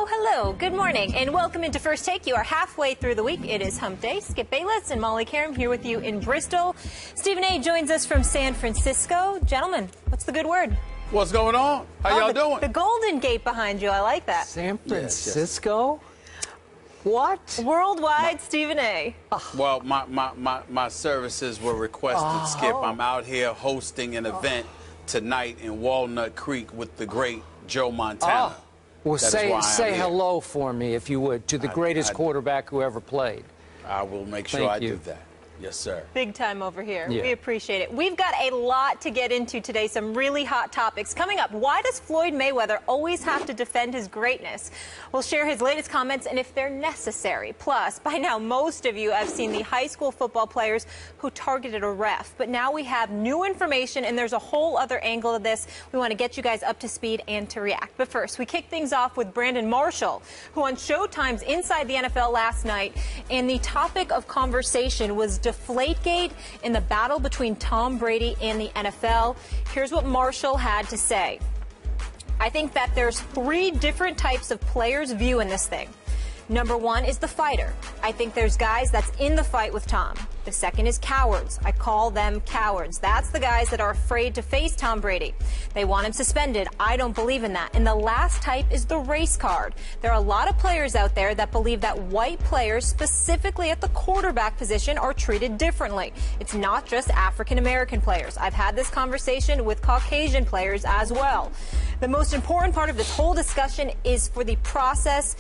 Hello, good morning, and welcome into First Take. You are halfway through the week. It is Hump Day. Skip Bayless and Molly Karam here with you in Bristol. Stephen A. joins us from San Francisco. Gentlemen, what's the good word? What's going on? How y'all doing? The Golden Gate behind you. I like that. San Francisco? What? Worldwide, Stephen A. Well, my services were requested, Skip. I'm out here hosting an event tonight in Walnut Creek with the great Joe Montana. Well, say hello for me, if you would, to the greatest quarterback who ever played. I will make sure I do that. Yes, sir. Big time over here. Yeah. We appreciate it. We've got a lot to get into today, some really hot topics. Coming up, why does Floyd Mayweather always have to defend his greatness? We'll share his latest comments and if they're necessary. Plus, by now, most of you have seen the high school football players who targeted a ref. But now we have new information, and there's a whole other angle of this. We want to get you guys up to speed and to react. But first, we kick things off with Brandon Marshall, who on Showtime's Inside the NFL last night, and the topic of conversation was Deflategate in the battle between Tom Brady and the NFL. Here's what Marshall had to say. I think that there's three different types of players' view in this thing. Number one is the fighter. I think there's guys that's in the fight with Tom. The second is cowards. I call them cowards. That's the guys that are afraid to face Tom Brady. They want him suspended. I don't believe in that. And the last type is the race card. There are a lot of players out there that believe that white players, specifically at the quarterback position, are treated differently. It's not just African American players. I've had this conversation with Caucasian players as well. The most important part of this whole discussion is for the process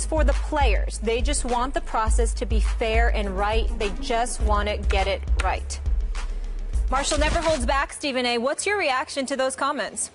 for the players. They just want the process to be fair and right. They just want to get it right. Marshall never holds back, Stephen A. What's your reaction to those comments?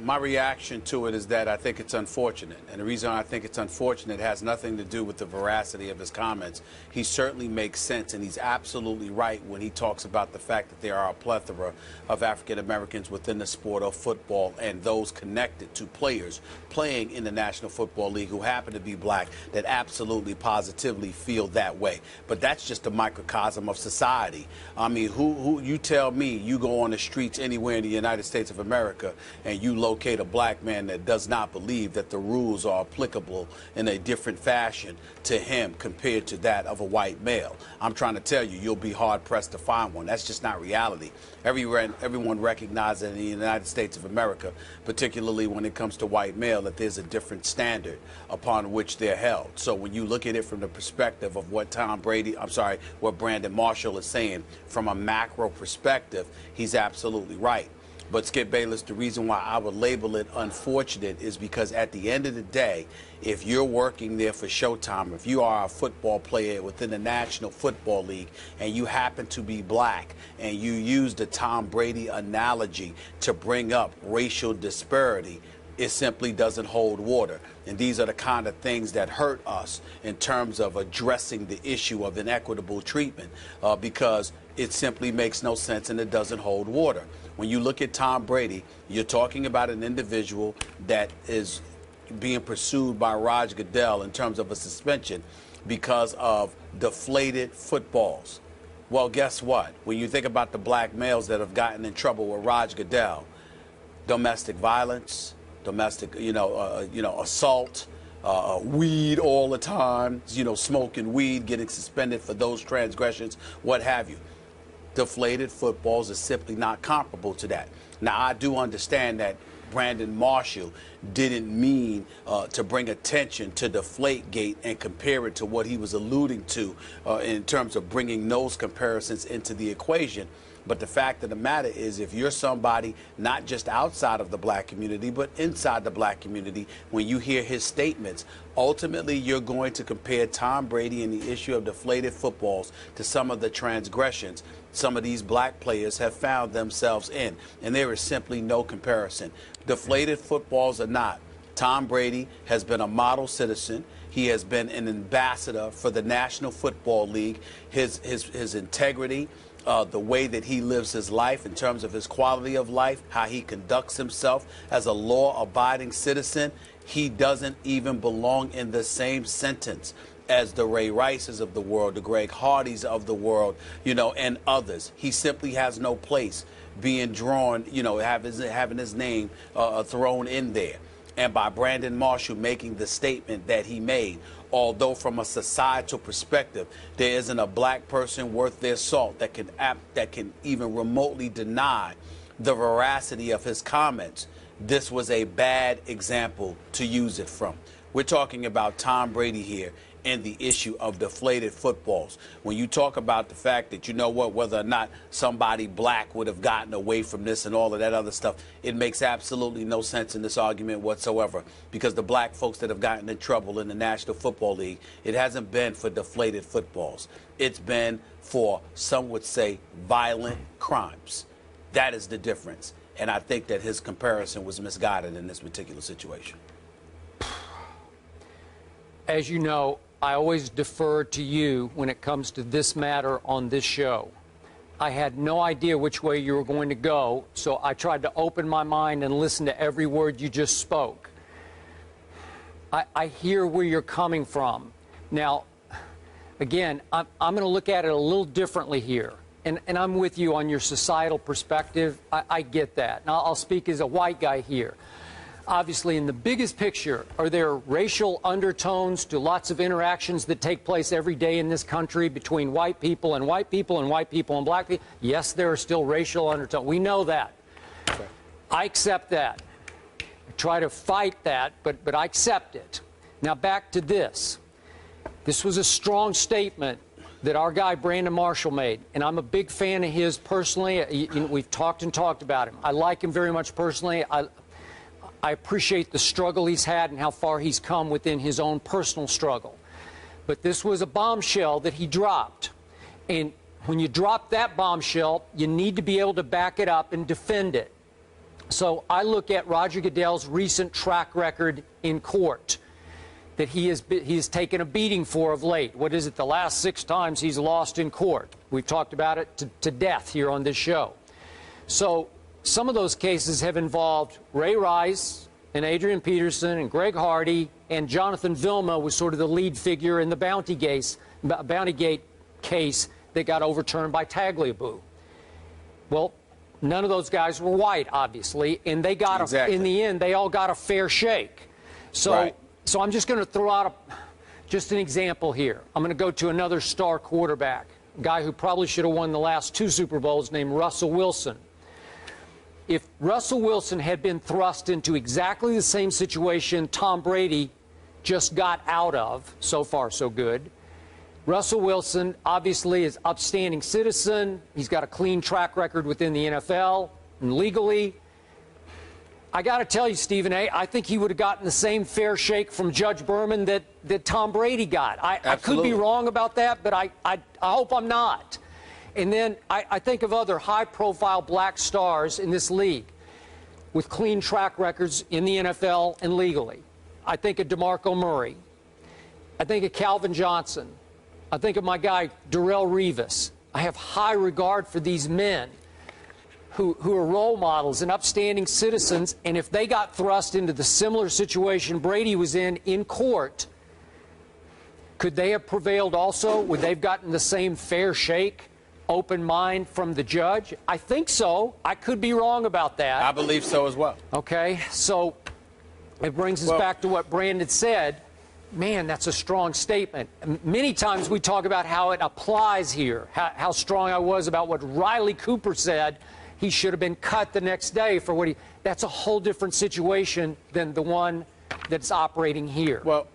My reaction to it is that I think it's unfortunate. And the reason I think it's unfortunate has nothing to do with the veracity of his comments. He certainly makes sense, and he's absolutely right when he talks about the fact that there are a plethora of African Americans within the sport of football and those connected to players playing in the National Football League who happen to be black that absolutely positively feel that way. But that's just a microcosm of society. I mean, who you tell me you go on the streets anywhere in the United States of America and you locate a black man that does not believe that the rules are applicable in a different fashion to him compared to that of a white male. I'm trying to tell you, you'll be hard-pressed to find one. That's just not reality. Everyone recognizes in the United States of America, particularly when it comes to white male, that there's a different standard upon which they're held. So when you look at it from the perspective of what what Brandon Marshall is saying from a macro perspective, he's absolutely right. But Skip Bayless, the reason why I would label it unfortunate is because at the end of the day, if you're working there for Showtime, if you are a football player within the National Football League and you happen to be black and you use the Tom Brady analogy to bring up racial disparity, it simply doesn't hold water. And these are the kind of things that hurt us in terms of addressing the issue of inequitable treatment because it simply makes no sense and it doesn't hold water. When you look at Tom Brady, you're talking about an individual that is being pursued by Roger Goodell in terms of a suspension because of deflated footballs. Well, guess what? When you think about the black males that have gotten in trouble with Roger Goodell, domestic violence, assault, weed all the time, smoking weed, getting suspended for those transgressions, what have you. Deflated footballs is simply not comparable to that. Now, I do understand that Brandon Marshall didn't mean to bring attention to Deflategate and compare it to what he was alluding to in terms of bringing those comparisons into the equation. But the fact of the matter is, if you're somebody not just outside of the black community, but inside the black community, when you hear his statements, ultimately you're going to compare Tom Brady and the issue of deflated footballs to some of the transgressions some of these black players have found themselves in. And there is simply no comparison. Deflated footballs or not, Tom Brady has been a model citizen. He has been an ambassador for the National Football League. His integrity, the way that he lives his life in terms of his quality of life, how he conducts himself as a law-abiding citizen, he doesn't even belong in the same sentence as the Ray Rices of the world, the Greg Hardys of the world, and others. He simply has no place being drawn, having his name thrown in there. and by Brandon Marshall making the statement that he made. Although from a societal perspective, there isn't a black person worth their salt that can even remotely deny the veracity of his comments, this was a bad example to use it from. We're talking about Tom Brady here and the issue of deflated footballs. When you talk about the fact that, you know what, whether or not somebody black would have gotten away from this and all of that other stuff, it makes absolutely no sense in this argument whatsoever, because the black folks that have gotten in trouble in the National Football League, it hasn't been for deflated footballs. It's been for, some would say, violent crimes. That is the difference. And I think that his comparison was misguided in this particular situation. As you know, I always defer to you when it comes to this matter on this show. I had no idea which way you were going to go, so I tried to open my mind and listen to every word you just spoke. I hear where you're coming from. Now, again, I'm going to look at it a little differently here. And I'm with you on your societal perspective. I get that. Now, I'll speak as a white guy here. Obviously, in the biggest picture, are there racial undertones to lots of interactions that take place every day in this country between white people and white people and white people and black people? Yes, there are still racial undertones. We know that. Okay. I accept that. I try to fight that, but I accept it. Now, back to this. This was a strong statement that our guy Brandon Marshall made, and I'm a big fan of his personally. We've talked about him. I like him very much personally. I appreciate the struggle he's had and how far he's come within his own personal struggle. But this was a bombshell that he dropped. And when you drop that bombshell, you need to be able to back it up and defend it. So I look at Roger Goodell's recent track record in court that he has taken a beating for of late. What is it, the last 6 times he's lost in court? We've talked about it to death here on this show. So some of those cases have involved Ray Rice and Adrian Peterson and Greg Hardy, and Jonathan Vilma was sort of the lead figure in the Bountygate case that got overturned by Tagliabue. Well, none of those guys were white, obviously, and they got in the end, they all got a fair shake. So. Right. So I'm just going to throw out just an example here. I'm going to go to another star quarterback, a guy who probably should have won the last 2 Super Bowls, named Russell Wilson. If Russell Wilson had been thrust into exactly the same situation Tom Brady just got out of, so far so good, Russell Wilson obviously is an upstanding citizen. He's got a clean track record within the NFL and legally. I got to tell you, Stephen A., I think he would have gotten the same fair shake from Judge Berman that Tom Brady got. I could be wrong about that, but I hope I'm not. And then I think of other high-profile black stars in this league with clean track records in the NFL and legally. I think of DeMarco Murray. I think of Calvin Johnson. I think of my guy, Darrelle Revis. I have high regard for these men who are role models and upstanding citizens, and if they got thrust into the similar situation Brady was in court, could they have prevailed also? Would they have gotten the same fair shake, open mind from the judge? I think so. I could be wrong about that. I believe so as well. Okay, so it brings us back to what Brandon said. Man, that's a strong statement. Many times we talk about how it applies here, how strong I was about what Riley Cooper said. He should have been cut the next day for what he... That's a whole different situation than the one that's operating here. Well,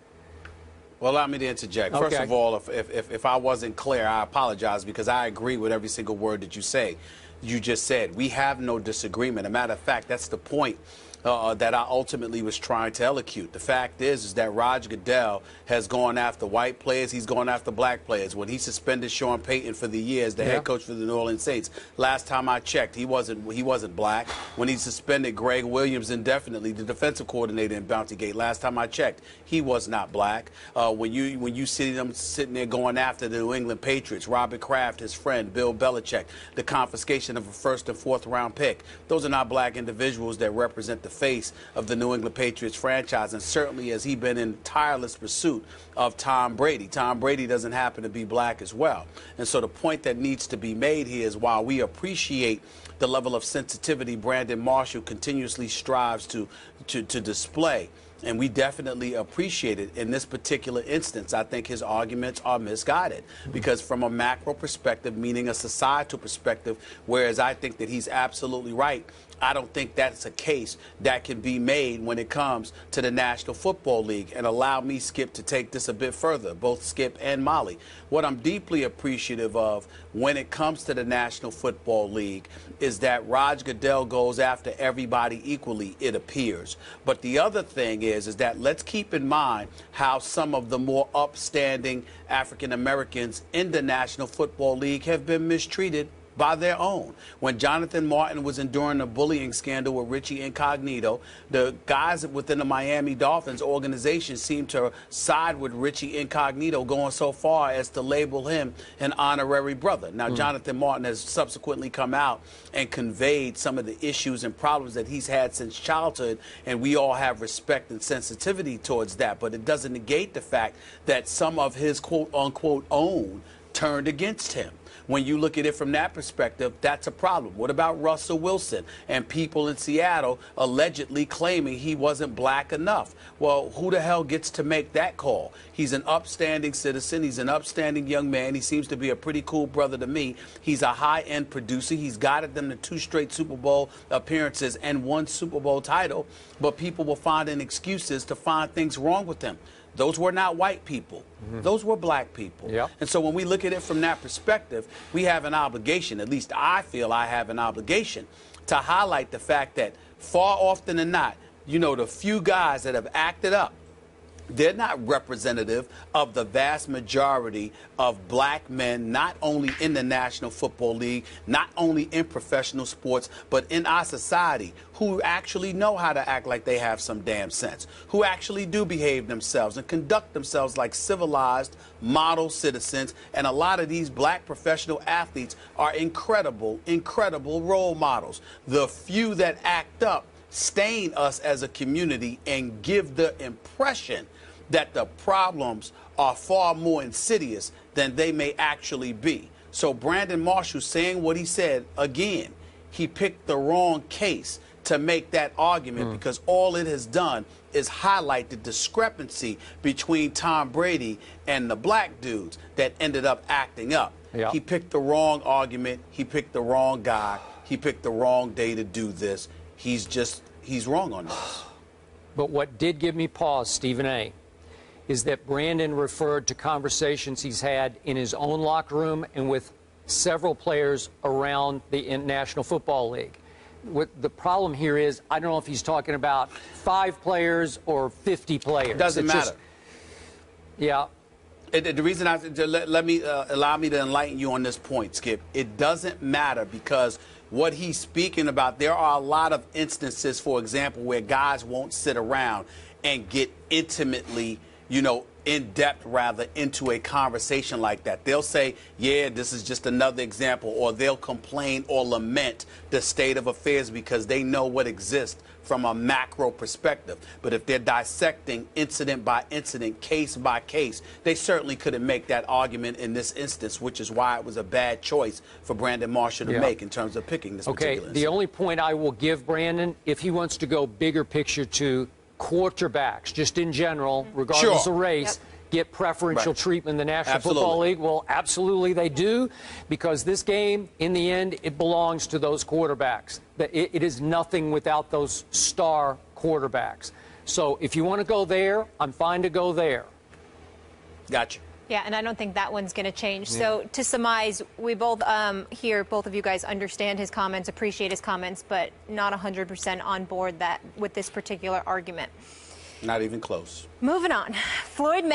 allow me to interject. Okay. First of all, if I wasn't clear, I apologize, because I agree with every single word that you just said. We have no disagreement. As a matter of fact, that's the point that I ultimately was trying to elocute. The fact is that Roger Goodell has gone after white players. He's gone after black players. When he suspended Sean Payton for the year as the head coach for the New Orleans Saints, last time I checked, he wasn't black. When he suspended Greg Williams indefinitely, the defensive coordinator in Bountygate, last time I checked, he was not black. When you see them sitting there going after the New England Patriots, Robert Kraft, his friend, Bill Belichick, the confiscation of a 1st and 4th round pick, those are not black individuals that represent the face of the New England Patriots franchise, and certainly has he been in tireless pursuit of Tom Brady. Tom Brady doesn't happen to be black as well. And so the point that needs to be made here is, while we appreciate the level of sensitivity Brandon Marshall continuously strives to display, and we definitely appreciate it, in this particular instance, I think his arguments are misguided. Because from a macro perspective, meaning a societal perspective, whereas I think that he's absolutely right, I don't think that's a case that can be made when it comes to the National Football League. And allow me, Skip, to take this a bit further, both Skip and Molly. What I'm deeply appreciative of when it comes to the National Football League is that Roger Goodell goes after everybody equally, it appears. But the other thing is that let's keep in mind how some of the more upstanding African Americans in the National Football League have been mistreated by their own. When Jonathan Martin was enduring a bullying scandal with Richie Incognito, the guys within the Miami Dolphins organization seemed to side with Richie Incognito, going so far as to label him an honorary brother. Now, Jonathan Martin has subsequently come out and conveyed some of the issues and problems that he's had since childhood, and we all have respect and sensitivity towards that. But it doesn't negate the fact that some of his quote-unquote own turned against him. When you look at it from that perspective, that's a problem. What about Russell Wilson and people in Seattle allegedly claiming he wasn't black enough? Well, who the hell gets to make that call? He's an upstanding citizen. He's an upstanding young man. He seems to be a pretty cool brother to me. He's a high-end producer. He's guided them to 2 straight Super Bowl appearances and 1 Super Bowl title. But people will find excuses to find things wrong with him. Those were not white people. Those were black people. Yep. And so when we look at it from that perspective, we have an obligation, at least I feel I have an obligation, to highlight the fact that far often than not, you know, the few guys that have acted up, they're not representative of the vast majority of black men, not only in the National Football League, not only in professional sports, but in our society, who actually know how to act like they have some damn sense, who actually do behave themselves and conduct themselves like civilized, model citizens. And a lot of these black professional athletes are incredible, incredible role models. The few that act up stain us as a community and give the impression that the problems are far more insidious than they may actually be. So Brandon Marshall saying what he said, again, he picked the wrong case to make that argument, because all it has done is highlight the discrepancy between Tom Brady and the black dudes that ended up acting up. Yeah. He picked the wrong argument. He picked the wrong guy. He picked the wrong day to do this. He's wrong on this. But what did give me pause, Stephen A., is that Brandon referred to conversations he's had in his own locker room and with several players around the National Football League. What the problem here is, I don't know if he's talking about 5 players or 50 players. Doesn't matter. Yeah. The reason allow me to enlighten you on this point, Skip. It doesn't matter, because what he's speaking about, there are a lot of instances, for example, where guys won't sit around and get intimately, in depth rather, into a conversation like that. They'll say, yeah, this is just another example, or they'll complain or lament the state of affairs because they know what exists from a macro perspective. But if they're dissecting incident by incident, case by case, they certainly couldn't make that argument in this instance, which is why it was a bad choice for Brandon Marshall to make in terms of picking this particular instance. The only point I will give Brandon, if he wants to go bigger picture to quarterbacks, just in general, regardless of race, get preferential treatment in the National Football League. Well, absolutely they do, because this game, in the end, it belongs to those quarterbacks. It is nothing without those star quarterbacks. So if you want to go there, I'm fine to go there. Gotcha. Yeah, and I don't think that one's going to change. So to surmise, we both both of you guys understand his comments, appreciate his comments, but not 100% on board with this particular argument. Not even close. Moving on. Floyd Mayweather